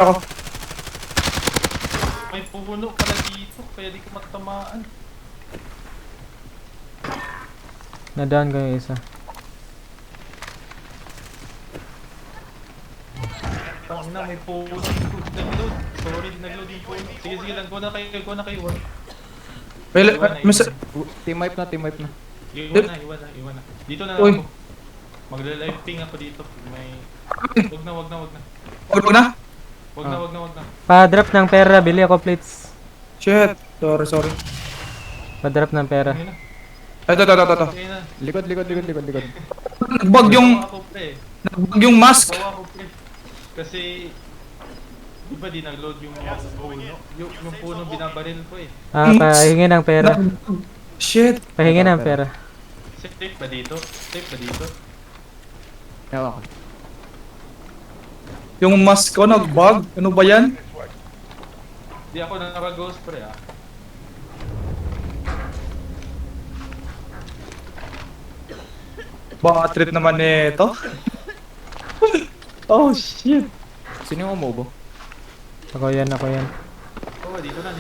Ako. May puno pala dito, kaya di ko matamaan. Nadaan ko yung isa. Tangina, may puno. Nag-load. Sorry, nag-load yung puno. Sige, sige lang. Go na kayo. Team wipe na. Iwan na. Dito na Uy. ako. Magla-live ping ako dito. May... Wag na. Huwag na? Wag na. Pa-drop ng pera, bili ako plates. Shit. Sorry. Pa-drop ng pera. Tangina. Ito. Sige na. Likod. Nagbag Tawa ako, pre. yung mask. Tawa ako, pre. Kasi... Di ba di nag-load yung puno? Yung puno binabaril ko eh. Pahingi ng pera. Shit. Pahingi ng pera. Safe ba dito? Yawa ko. Yung mask ko nagbag. Ano ba yan? Di ako naka-ghost, pre ah. Baka trip naman nito. Oh shit. Sino yung umubo? Ako yan. Oh, dito na.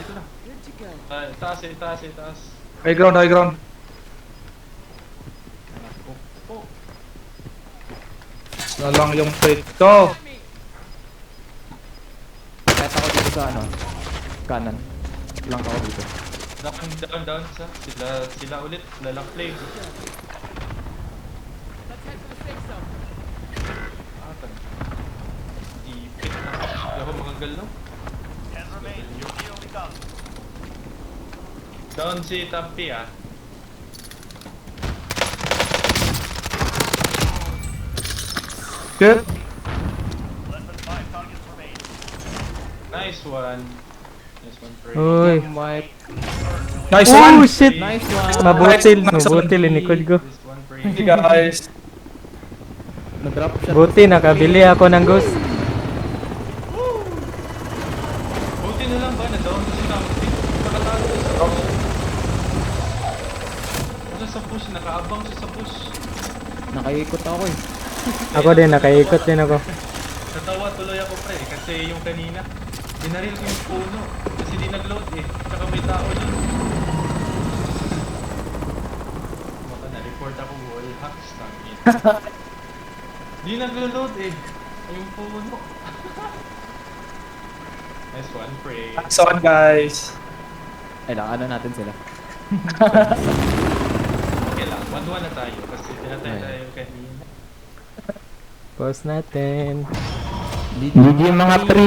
Taas. High ground. Oh. Na lang yung plate ko. Kahit ako dito sa kanan. Lang ako dito. Down sa sila ulit lalang flame. Ipit na. Di ako makagal no? Down si Tampi ah. Shit. Nice one, Prey. Uy. Team wipe. Nice Oh one. shit! Nice one. Mabutil inikod ko. This one, Prey. Hey guys. Na-drop shot. Buti nakabili ako ng ghost. Buti na lang ba na down si Tampi? Nakatalo sa push. Nasa sa push, nakaabang siya sa push. Nakaikot ako eh. Ako din, nakaikot din ako. Natawa tuloy ako, pre, kasi yung kanina, binaril ko yung puno. Kasi di nag-load eh. Tsaka may tao dun. Baka na-report ako wall hacks. Di nag-load eh. Yung puno. Nice one, Prey. So guys. Ay lang, ano natin sila? Okay lang, 1-1 na tayo. Kasi pinatay Ay. tayo kanina. Pause natin. GG mga pre!